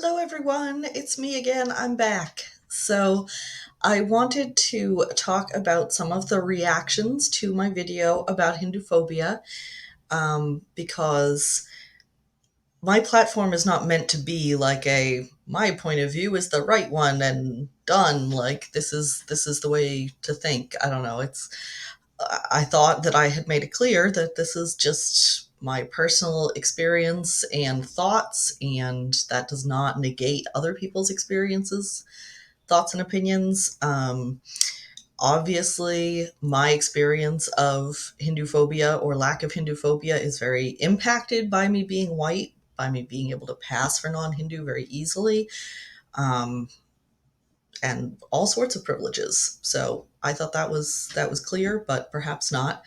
Hello, everyone. It's me again. I'm back. So, I wanted to talk about some of the reactions to my video about Hinduphobia because my platform is not meant to be like my point of view is the right one and done. Like this is the way to think. I don't know. I thought that I had made it clear that this is just my personal experience and thoughts, and that does not negate other people's experiences, thoughts, and opinions. Obviously, my experience of Hinduphobia or lack of Hinduphobia is very impacted by me being white, by me being able to pass for non Hindu very easily. Um, and all sorts of privileges. So I thought that was clear, but perhaps not.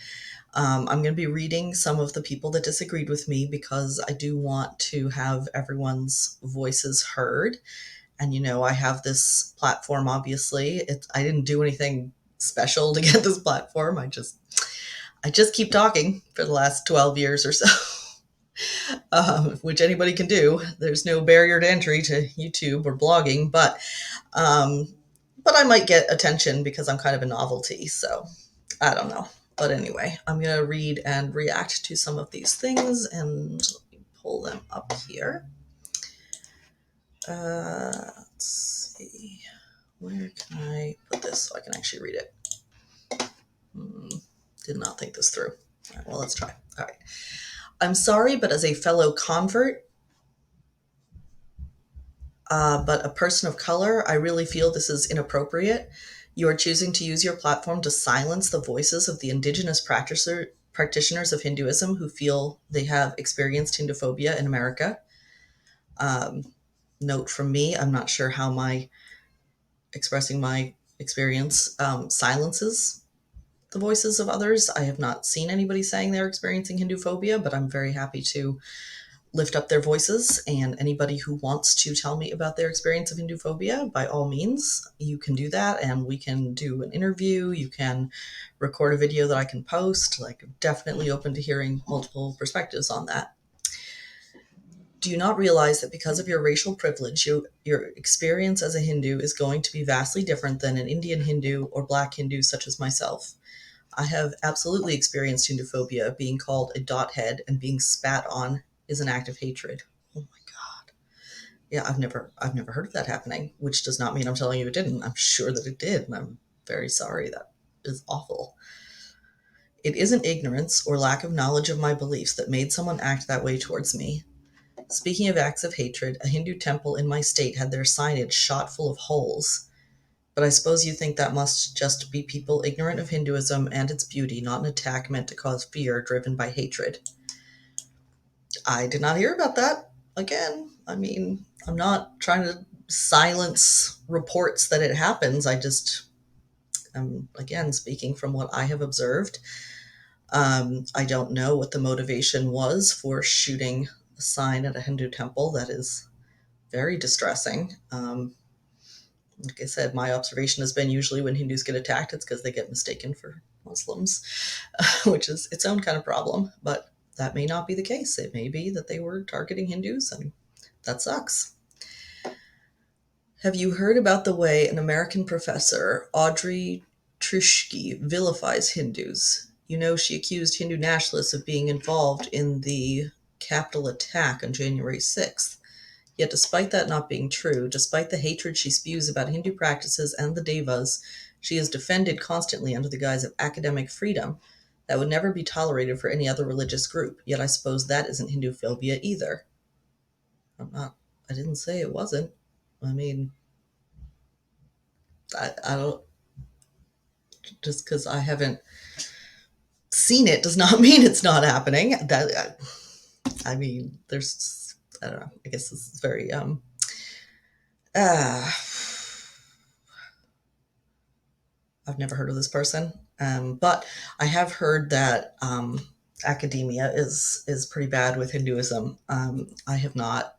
I'm going to be reading some of the people that disagreed with me because I do want to have everyone's voices heard. And I have this platform. Obviously, I didn't do anything special to get this platform. I just keep talking for the last 12 years or so. Which anybody can do. There's no barrier to entry to YouTube or blogging, um, but I might get attention because I'm kind of a novelty. So I don't know. But anyway, I'm going to read and react to some of these things and let me pull them up here. Let's see. Where can I put this so I can actually read it? Did not think this through. All right, well, let's try. All right. I'm sorry, but as a fellow convert, but a person of color, I really feel this is inappropriate. You are choosing to use your platform to silence the voices of the indigenous practitioners of Hinduism who feel they have experienced Hinduphobia in America. Um, Note from me, I'm not sure how my expressing my experience silences the voices of others. I have not seen anybody saying they're experiencing Hinduphobia, but I'm very happy to lift up their voices. And anybody who wants to tell me about their experience of Hinduphobia, by all means, you can do that. And we can do an interview. You can record a video that I can post. Like, I'm definitely open to hearing multiple perspectives on that. Do you not realize that because of your racial privilege, your experience as a Hindu is going to be vastly different than an Indian Hindu or Black Hindu such as myself? I have absolutely experienced Hinduphobia. Being called a dot head and being spat on is an act of hatred. Oh my God. Yeah, I've never heard of that happening, which does not mean I'm telling you it didn't. I'm sure that it did, and I'm very sorry. That is awful. It isn't ignorance or lack of knowledge of my beliefs that made someone act that way towards me. Speaking of acts of hatred, a Hindu temple in my state had their signage shot full of holes. But I suppose you think that must just be people ignorant of Hinduism and its beauty, not an attack meant to cause fear driven by hatred. I did not hear about that. Again, I mean, I'm not trying to silence reports that it happens. I'm, again, speaking from what I have observed. I don't know what the motivation was for shooting a sign at a Hindu temple. That is very distressing. Like I said, my observation has been usually when Hindus get attacked, it's because they get mistaken for Muslims, which is its own kind of problem. But that may not be the case. It may be that they were targeting Hindus, and that sucks. Have you heard about the way an American professor, Audrey Trishke, vilifies Hindus? She accused Hindu nationalists of being involved in the Capitol attack on January 6th. Yet despite that not being true, despite the hatred she spews about Hindu practices and the devas, she is defended constantly under the guise of academic freedom that would never be tolerated for any other religious group. Yet I suppose that isn't Hinduphobia either. I didn't say it wasn't. I mean, I don't, just because I haven't seen it does not mean it's not happening. I mean, I don't know. I guess this is very, uh, I've never heard of this person, but I have heard that academia is pretty bad with Hinduism. I have not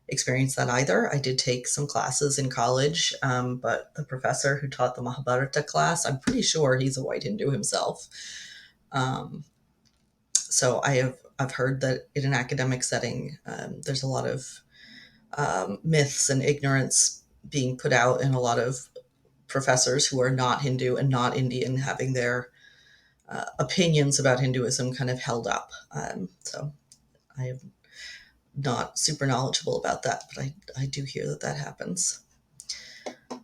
experienced that either. I did take some classes in college, but the professor who taught the Mahabharata class, I'm pretty sure he's a white Hindu himself. So I've heard that in an academic setting, there's a lot of myths and ignorance being put out, and a lot of professors who are not Hindu and not Indian having their opinions about Hinduism kind of held up. So I am not super knowledgeable about that, but I do hear that that happens.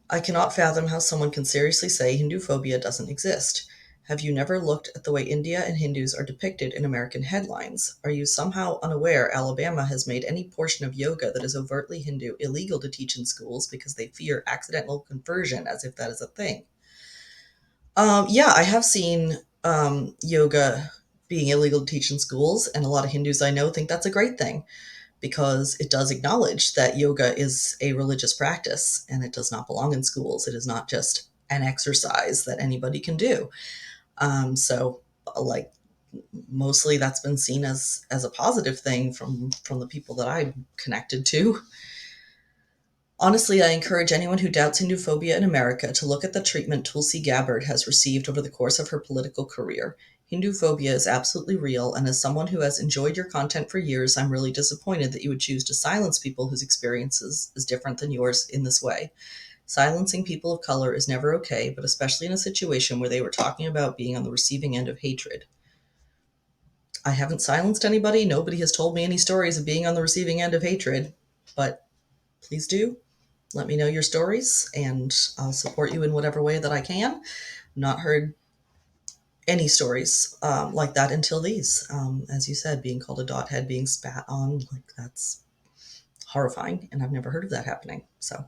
I cannot fathom how someone can seriously say Hinduphobia doesn't exist. Have you never looked at the way India and Hindus are depicted in American headlines? Are you somehow unaware Alabama has made any portion of yoga that is overtly Hindu illegal to teach in schools because they fear accidental conversion, as if that is a thing? Yeah, I have seen yoga being illegal to teach in schools, and a lot of Hindus I know think that's a great thing because it does acknowledge that yoga is a religious practice and it does not belong in schools. It is not just an exercise that anybody can do. So, like, mostly that's been seen as a positive thing from the people that I'm connected to. Honestly, I encourage anyone who doubts Hinduphobia in America to look at the treatment Tulsi Gabbard has received over the course of her political career. Hinduphobia is absolutely real, and as someone who has enjoyed your content for years, I'm really disappointed that you would choose to silence people whose experiences is different than yours in this way. Silencing people of color is never okay, but especially in a situation where they were talking about being on the receiving end of hatred. I haven't silenced anybody. Nobody has told me any stories of being on the receiving end of hatred, but please do. Let me know your stories, and I'll support you in whatever way that I can. Not heard any stories like that until these. As you said, being called a dot head, being spat on, like that's horrifying, and I've never heard of that happening. So,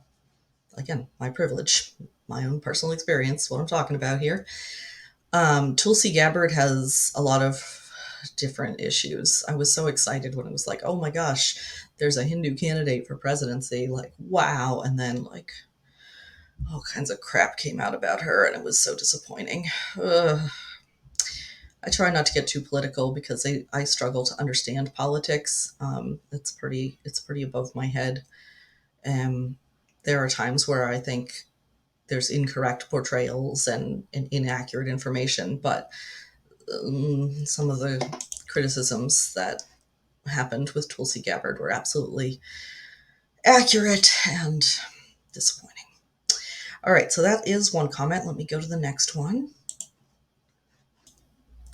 again, my privilege, my own personal experience, what I'm talking about here. Tulsi Gabbard has a lot of different issues. I was so excited when it was like, oh my gosh, there's a Hindu candidate for presidency. Like, wow. And then, like, all kinds of crap came out about her, and it was so disappointing. Ugh. I try not to get too political because I struggle to understand politics. It's pretty above my head. Um, there are times where I think there's incorrect portrayals and inaccurate information, but some of the criticisms that happened with Tulsi Gabbard were absolutely accurate and disappointing. All right, so that is one comment. Let me go to the next one.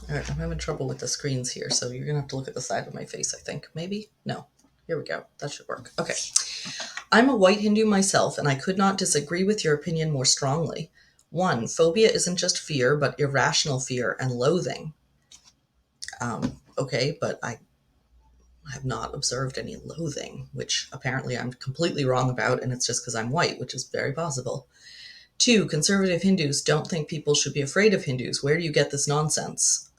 All right, I'm having trouble with the screens here, so you're gonna have to look at the side of my face, I think. Maybe? No. Here we go. That should work. Okay. I'm a white Hindu myself, and I could not disagree with your opinion more strongly. One, phobia isn't just fear, but irrational fear and loathing. Okay, but I have not observed any loathing, which apparently I'm completely wrong about, and it's just because I'm white, which is very possible. Two, conservative Hindus don't think people should be afraid of Hindus. Where do you get this nonsense?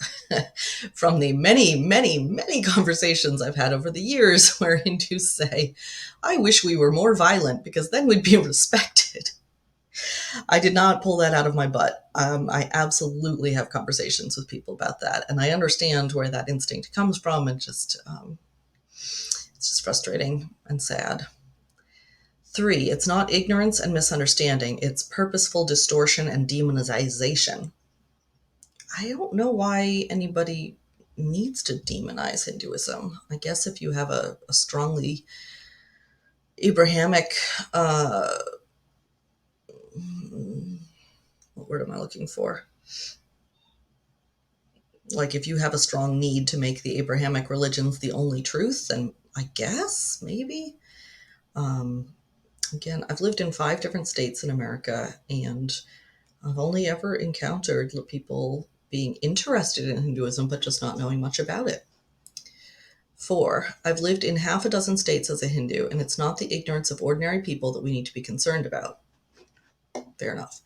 From the many, many, many conversations I've had over the years where Hindus say, I wish we were more violent because then we'd be respected. I did not pull that out of my butt. I absolutely have conversations with people about that, and I understand where that instinct comes from, and it's just frustrating and sad. Three, it's not ignorance and misunderstanding, it's purposeful distortion and demonization. I don't know why anybody needs to demonize Hinduism. I guess if you have a strongly Abrahamic, what word am I looking for? Like, if you have a strong need to make the Abrahamic religions the only truth, then I guess, maybe. Um, Again, I've lived in 5 different states in America, and I've only ever encountered people being interested in Hinduism, but just not knowing much about it. 4, I've lived in half a dozen states as a Hindu, and it's not the ignorance of ordinary people that we need to be concerned about. Fair enough.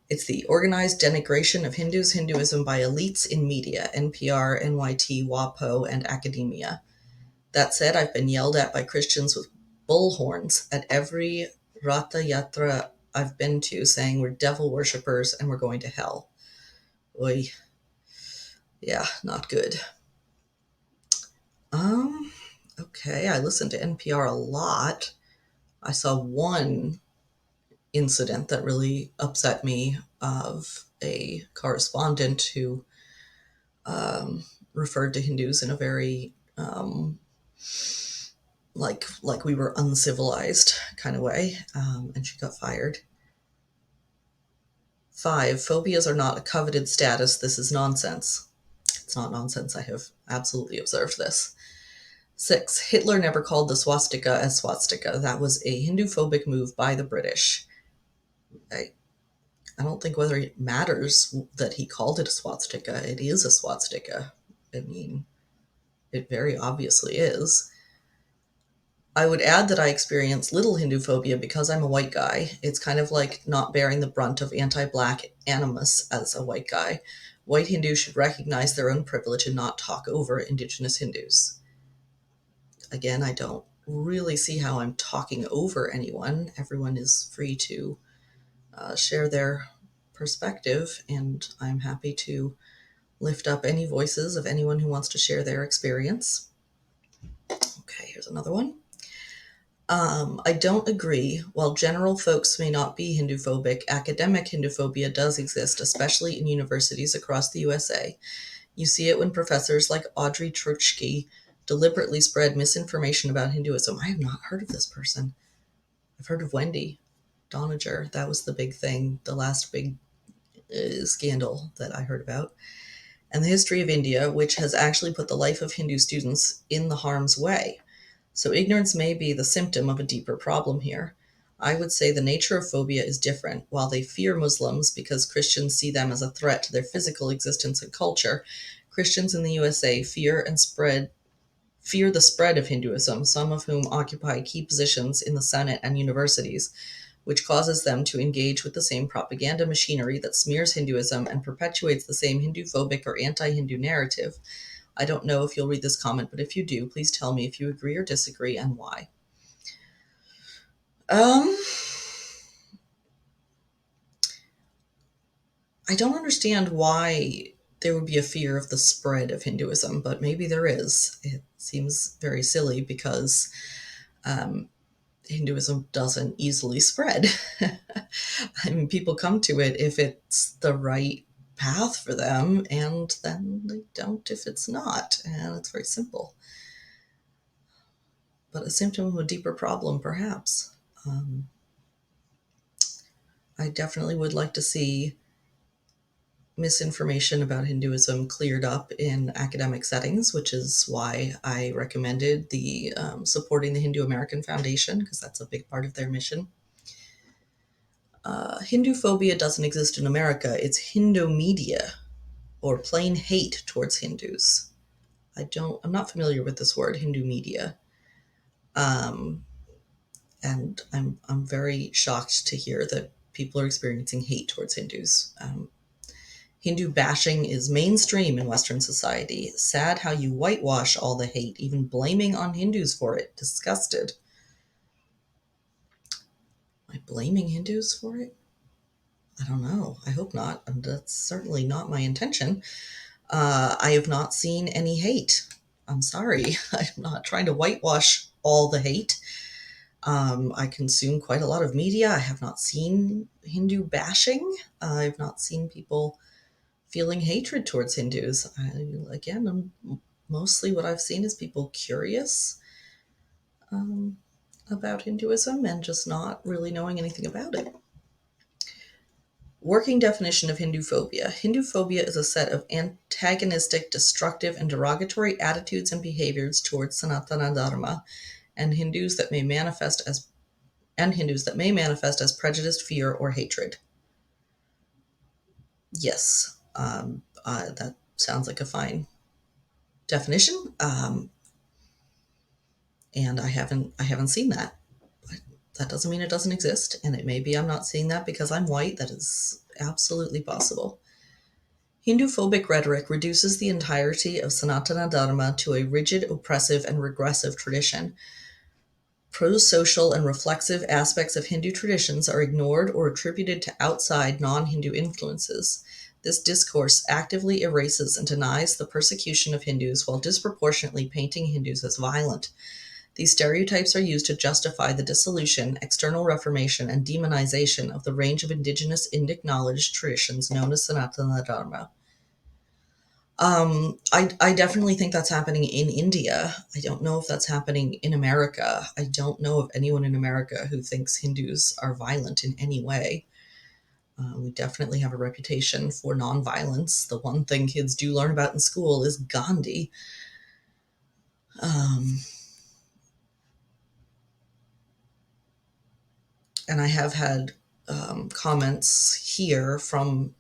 It's the organized denigration of Hinduism by elites in media, NPR, NYT, WAPO, and academia. That said, I've been yelled at by Christians with bullhorns at every Ratha Yatra I've been to, saying we're devil worshippers and we're going to hell. Oy. Yeah, not good. Okay, I listen to NPR a lot. I saw one incident that really upset me of a correspondent who referred to Hindus in a very like we were uncivilized kind of way, and she got fired. 5, phobias are not a coveted status. This is nonsense. It's not nonsense. I have absolutely observed this. 6, Hitler never called the swastika a swastika. That was a Hindu-phobic move by the British. I don't think whether it matters that he called it a swastika. It is a swastika. I mean, it very obviously is. I would add that I experience little Hindu phobia because I'm a white guy. It's kind of like not bearing the brunt of anti-black animus as a white guy. White Hindus should recognize their own privilege and not talk over Indigenous Hindus. Again, I don't really see how I'm talking over anyone. Everyone is free to share their perspective, and I'm happy to lift up any voices of anyone who wants to share their experience. Okay, here's another one. I don't agree. While general folks may not be Hindu-phobic, academic Hinduphobia does exist, especially in universities across the USA. You see it when professors like Audrey Truchke deliberately spread misinformation about Hinduism. I have not heard of this person. I've heard of Wendy Doniger. That was the big thing, the last big scandal that I heard about. And the history of India, which has actually put the life of Hindu students in the harm's way. So ignorance may be the symptom of a deeper problem here. I would say the nature of phobia is different. While they fear Muslims because Christians see them as a threat to their physical existence and culture, Christians in the USA fear the spread of Hinduism, some of whom occupy key positions in the Senate and universities, which causes them to engage with the same propaganda machinery that smears Hinduism and perpetuates the same Hindu-phobic or anti-Hindu narrative. I don't know if you'll read this comment, but if you do, please tell me if you agree or disagree and why. I don't understand why there would be a fear of the spread of Hinduism, but maybe there is. It seems very silly because Hinduism doesn't easily spread. I mean, people come to it if it's the right path for them, and then they don't if it's not. And it's very simple. But a symptom of a deeper problem, perhaps. I definitely would like to see misinformation about Hinduism cleared up in academic settings, which is why I recommended the supporting the Hindu American Foundation, because that's a big part of their mission. Hinduphobia doesn't exist in America. It's Hindomedia, or plain hate towards Hindus. I'm not familiar with this word, Hindumedia. And I'm very shocked to hear that people are experiencing hate towards Hindus. Hindu bashing is mainstream in Western society. Sad how you whitewash all the hate, even blaming on Hindus for it. Disgusted. Am I blaming Hindus for it? I don't know. I hope not. And that's certainly not my intention. I have not seen any hate. I'm sorry. I'm not trying to whitewash all the hate. I consume quite a lot of media. I have not seen Hindu bashing. I've not seen people feeling hatred towards Hindus. Mostly what I've seen is people curious about Hinduism and just not really knowing anything about it. Working definition of Hinduphobia. Hinduphobia is a set of antagonistic, destructive, and derogatory attitudes and behaviors towards Sanatana Dharma and Hindus that may manifest as prejudice, fear, or hatred. Yes, that sounds like a fine definition, and I haven't seen that. But that doesn't mean it doesn't exist, and it may be I'm not seeing that because I'm white. That is absolutely possible. Hindu-phobic rhetoric reduces the entirety of Sanatana Dharma to a rigid, oppressive, and regressive tradition. Pro-social and reflexive aspects of Hindu traditions are ignored or attributed to outside non-Hindu influences. This discourse actively erases and denies the persecution of Hindus while disproportionately painting Hindus as violent. These stereotypes are used to justify the dissolution, external reformation, and demonization of the range of indigenous Indic knowledge traditions known as Sanatana Dharma. I definitely think that's happening in India. I don't know if that's happening in America. I don't know of anyone in America who thinks Hindus are violent in any way. We definitely have a reputation for nonviolence. The one thing kids do learn about in school is Gandhi. Um, and I have had comments here from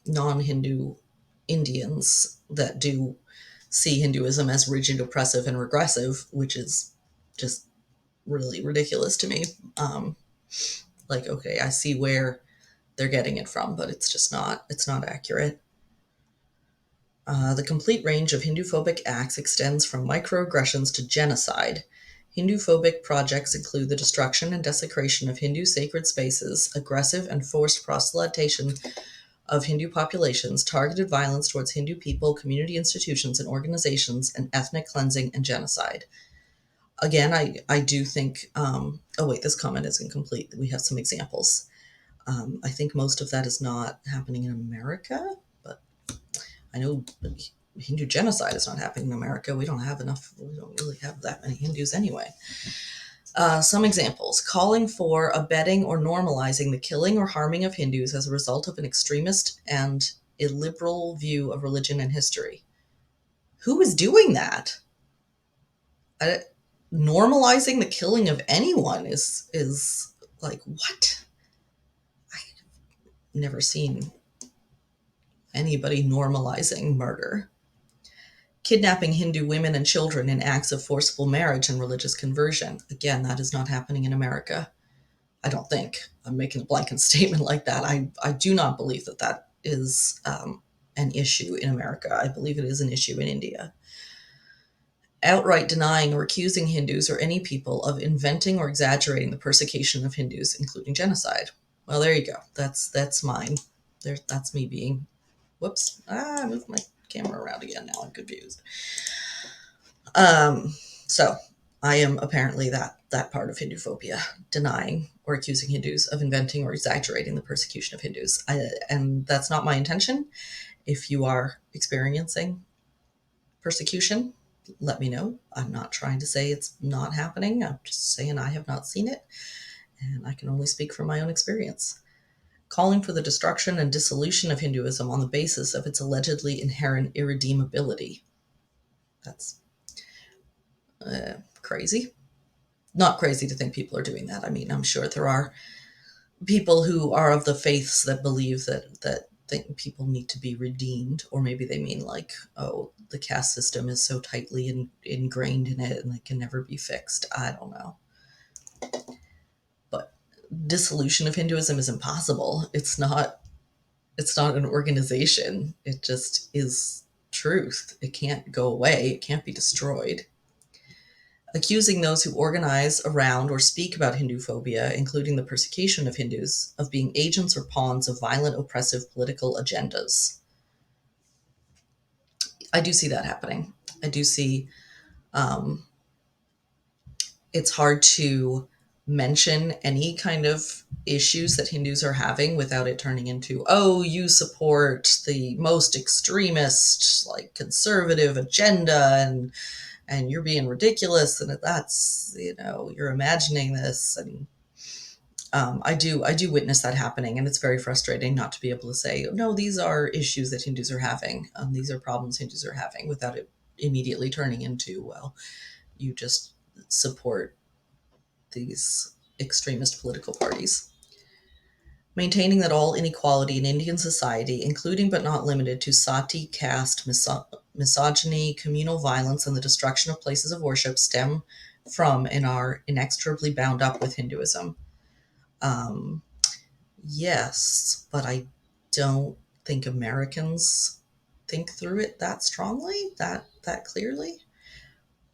non Hindu Indians that do see Hinduism as rigid, oppressive, and regressive, which is just really ridiculous to me. Like, okay, I see where they're getting it from, but it's not accurate. The complete range of Hindu-phobic acts extends from microaggressions to genocide. Hindu-phobic projects include the destruction and desecration of Hindu sacred spaces, aggressive and forced proselytization of Hindu populations, targeted violence towards Hindu people, community institutions and organizations, and ethnic cleansing and genocide. Again, I do think, oh wait, this comment is incomplete. We have some examples. I think most of that is not happening in America, but I know Hindu genocide is not happening in America. We don't have enough, we don't really have that many Hindus anyway. Some examples: calling for, abetting, or normalizing the killing or harming of Hindus as a result of an extremist and illiberal view of religion and history. Who is doing that? I, Normalizing the killing of anyone is like, what? I've never seen anybody normalizing murder. Kidnapping Hindu women and children in acts of forcible marriage and religious conversion. Again, that is not happening in America. I don't think. I'm making a blanket statement like that. I do not believe that that is an issue in America. I believe it is an issue in India. Outright denying or accusing Hindus or any people of inventing or exaggerating the persecution of Hindus, including genocide. Well, there you go. That's mine. That's me being. Whoops! I moved my camera around again. Now I'm confused. Um, so I am apparently that part of Hinduphobia, denying or accusing Hindus of inventing or exaggerating the persecution of Hindus. And that's not my intention. If you are experiencing persecution, let me know. I'm not trying to say it's not happening. I'm just saying I have not seen it, and I can only speak from my own experience. Calling for the destruction and dissolution of Hinduism on the basis of its allegedly inherent irredeemability. That's crazy. Not crazy to think people are doing that. I mean, I'm sure there are people who are of the faiths that believe that think people need to be redeemed, or maybe they mean like, oh, the caste system is so tightly ingrained in it and it can never be fixed. I don't know, but dissolution of Hinduism is impossible. It's not. It's not an organization. It just is truth. It can't go away. It can't be destroyed. Accusing those who organize around or speak about Hinduphobia, including the persecution of Hindus, of being agents or pawns of violent, oppressive political agendas. I do see that happening. I do see um, it's hard to mention any kind of issues that Hindus are having without it turning into, oh, you support the most extremist, like conservative agenda, and you're being ridiculous, and that's, you're imagining this. And I do witness that happening, and it's very frustrating not to be able to say, no, these are issues that Hindus are having, these are problems Hindus are having, without it immediately turning into, well, you just support these extremist political parties. Maintaining that all inequality in Indian society, including but not limited to sati, caste, misogyny, communal violence, and the destruction of places of worship, stem from and are inextricably bound up with Hinduism. Um, yes, but I don't think Americans think through it that strongly, that clearly.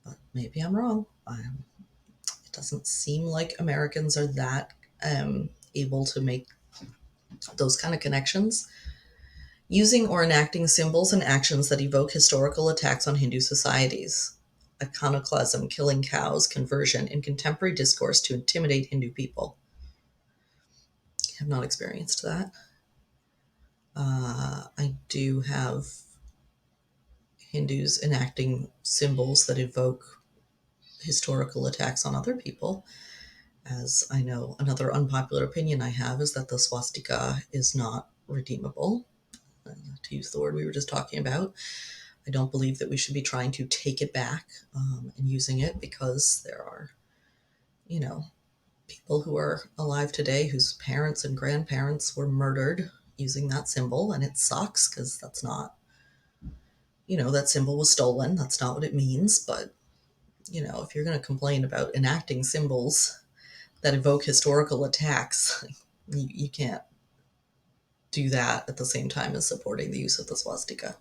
But maybe I'm wrong. It doesn't seem like Americans are that able to make those kind of connections. Using or enacting symbols and actions that evoke historical attacks on Hindu societies. Iconoclasm, killing cows, conversion in contemporary discourse to intimidate Hindu people. I have not experienced that. I do have Hindus enacting symbols that evoke historical attacks on other people. As I know, another unpopular opinion I have is that the swastika is not redeemable, to use the word we were just talking about. I don't believe that we should be trying to take it back and using it, because there are, you know, people who are alive today whose parents and grandparents were murdered using that symbol, and it sucks because that's not, that symbol was stolen. That's not what it means. But, if you're going to complain about enacting symbols that evoke historical attacks, you can't do that at the same time as supporting the use of the swastika.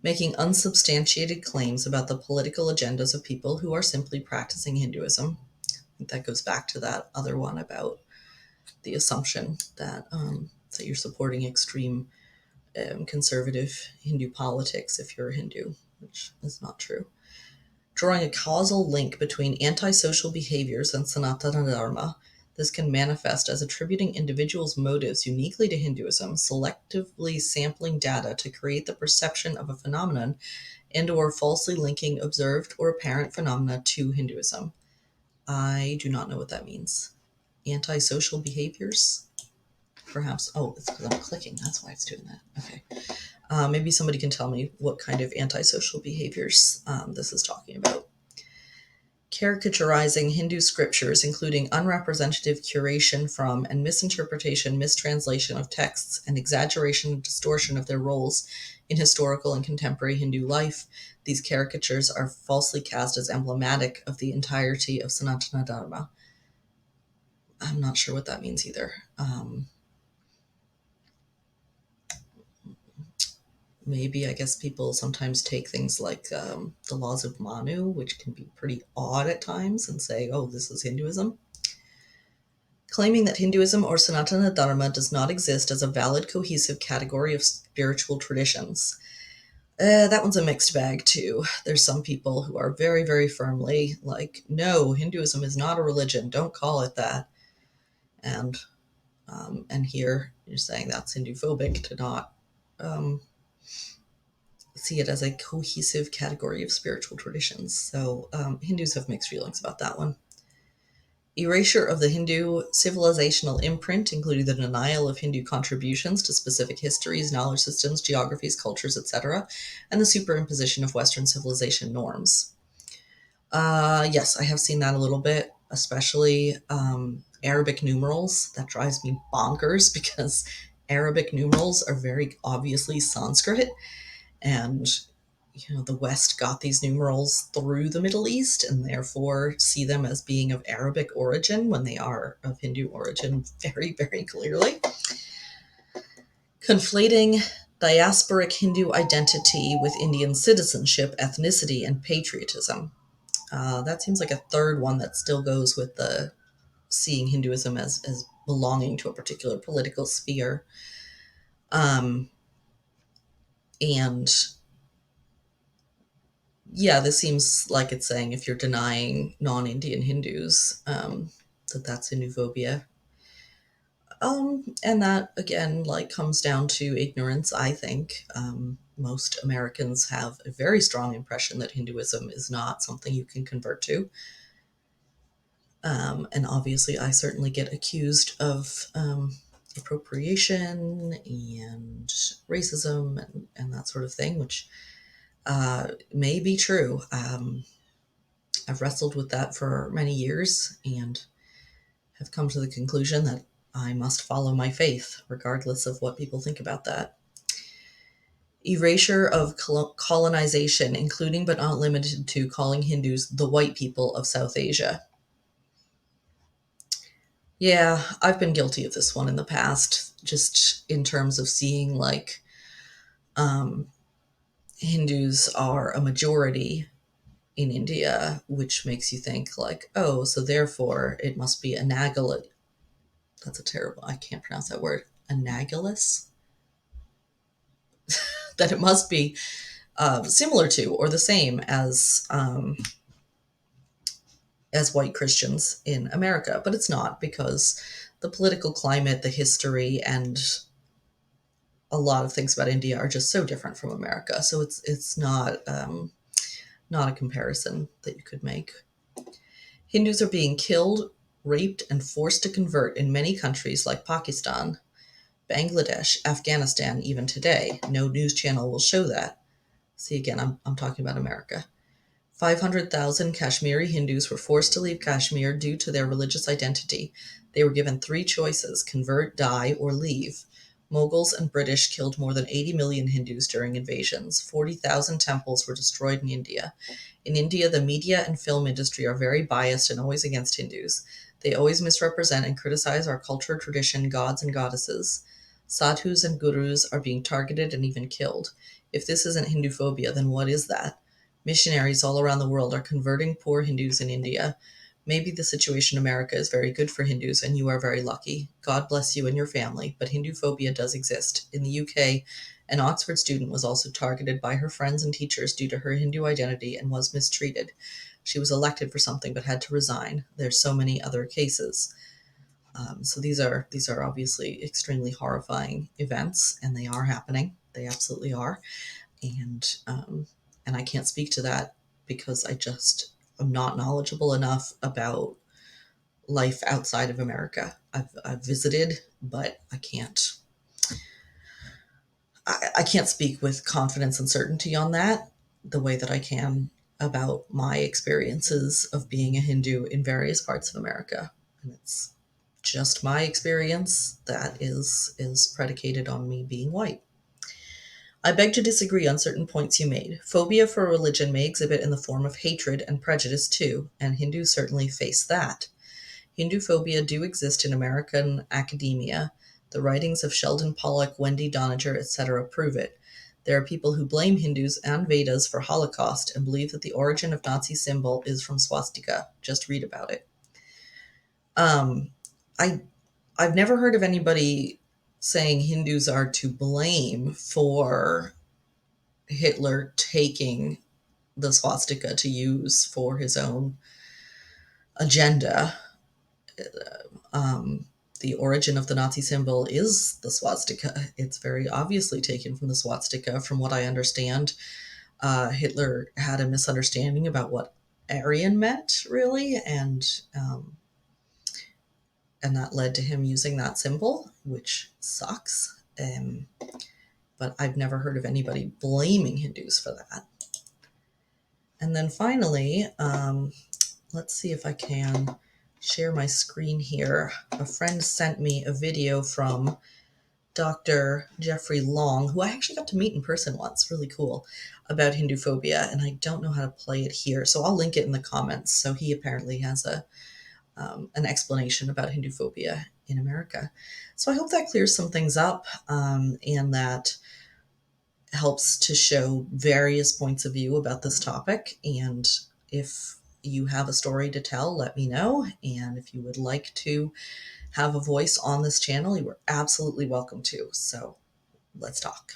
Making unsubstantiated claims about the political agendas of people who are simply practicing Hinduism. I think that goes back to that other one about the assumption that you're supporting extreme conservative Hindu politics if you're a Hindu, which is not true. Drawing a causal link between antisocial behaviors and Sanatana Dharma, this can manifest as attributing individuals' motives uniquely to Hinduism, selectively sampling data to create the perception of a phenomenon, and/or falsely linking observed or apparent phenomena to Hinduism. I do not know what that means. Antisocial behaviors? Perhaps. Oh, it's because I'm clicking. That's why it's doing that. Okay. Maybe somebody can tell me what kind of antisocial behaviors this is talking about. Caricaturizing Hindu scriptures, including unrepresentative curation from and misinterpretation, mistranslation of texts, and exaggeration and distortion of their roles in historical and contemporary Hindu life. These caricatures are falsely cast as emblematic of the entirety of Sanatana Dharma. I'm not sure what that means either. Maybe, I guess, people sometimes take things like the laws of Manu, which can be pretty odd at times, and say, oh, this is Hinduism. Claiming that Hinduism or Sanatana Dharma does not exist as a valid, cohesive category of spiritual traditions. That one's a mixed bag, too. There's some people who are very, very firmly like, no, Hinduism is not a religion. Don't call it that. And here you're saying that's Hinduphobic to not see it as a cohesive category of spiritual traditions. So Hindus have mixed feelings about that one. Erasure of the Hindu civilizational imprint, including the denial of Hindu contributions to specific histories, knowledge systems, geographies, cultures, etc., and the superimposition of Western civilization norms. Yes, I have seen that a little bit, especially Arabic numerals. That drives me bonkers because Arabic numerals are very obviously Sanskrit, and the West got these numerals through the Middle East and therefore see them as being of Arabic origin when they are of Hindu origin very, very clearly. Conflating diasporic Hindu identity with Indian citizenship, ethnicity, and patriotism. That seems like a third one that still goes with the seeing Hinduism as belonging to a particular political sphere. And yeah, this seems like it's saying if you're denying non-Indian Hindus, that's Hinduphobia. And that again, comes down to ignorance. I think most Americans have a very strong impression that Hinduism is not something you can convert to. And obviously, I certainly get accused of appropriation and racism and that sort of thing, which may be true. I've wrestled with that for many years and have come to the conclusion that I must follow my faith, regardless of what people think about that. Erasure of colonization, including but not limited to calling Hindus the white people of South Asia. Yeah, I've been guilty of this one in the past, just in terms of seeing um, Hindus are a majority in India, which makes you think oh, so therefore it must be analogous. That's a terrible, I can't pronounce that word. Analogous? That it must be similar to or the same as white Christians in America, but it's not, because the political climate, the history, and a lot of things about India are just so different from America. So it's not not a comparison that you could make. Hindus are being killed, raped, and forced to convert in many countries like Pakistan, Bangladesh, Afghanistan, even today. No news channel will show that. See, again, I'm talking about America. 500,000 Kashmiri Hindus were forced to leave Kashmir due to their religious identity. They were given three choices: convert, die, or leave. Mughals and British killed more than 80 million Hindus during invasions. 40,000 temples were destroyed in India. In India, the media and film industry are very biased and always against Hindus. They always misrepresent and criticize our culture, tradition, gods, and goddesses. Sadhus and gurus are being targeted and even killed. If this isn't Hinduphobia, then what is that? Missionaries all around the world are converting poor Hindus in India. Maybe the situation in America is very good for Hindus and you are very lucky. God bless you and your family, but Hinduphobia does exist. In the UK, an Oxford student was also targeted by her friends and teachers due to her Hindu identity and was mistreated. She was elected for something but had to resign. There's so many other cases. So these are obviously extremely horrifying events, and they are happening. They absolutely are, and I can't speak to that because I just am not knowledgeable enough about life outside of America. I've visited, but I can't speak with confidence and certainty on that the way that I can about my experiences of being a Hindu in various parts of America. And it's just my experience that is predicated on me being white. I beg to disagree on certain points you made. Phobia for religion may exhibit in the form of hatred and prejudice too, and Hindus certainly face that. Hinduphobia do exist in American academia. The writings of Sheldon Pollock, Wendy Doniger, etc. prove it. There are people who blame Hindus and Vedas for Holocaust and believe that the origin of Nazi symbol is from swastika. Just read about it. Um, I I've never heard of anybody saying Hindus are to blame for Hitler taking the swastika to use for his own agenda. Um, the origin of the Nazi symbol is the swastika. It's very obviously taken from the swastika. From what I understand, Hitler had a misunderstanding about what Aryan meant, really, and that led to him using that symbol, which sucks. But I've never heard of anybody blaming Hindus for that. And then finally, let's see if I can share my screen here. A friend sent me a video from Dr. Jeffrey Long, who I actually got to meet in person once, really cool, about Hinduphobia, and I don't know how to play it here, so I'll link it in the comments. So he apparently has an explanation about Hinduphobia in America. So I hope that clears some things up, and that helps to show various points of view about this topic. And if you have a story to tell, let me know. And if you would like to have a voice on this channel, you are absolutely welcome to. So let's talk.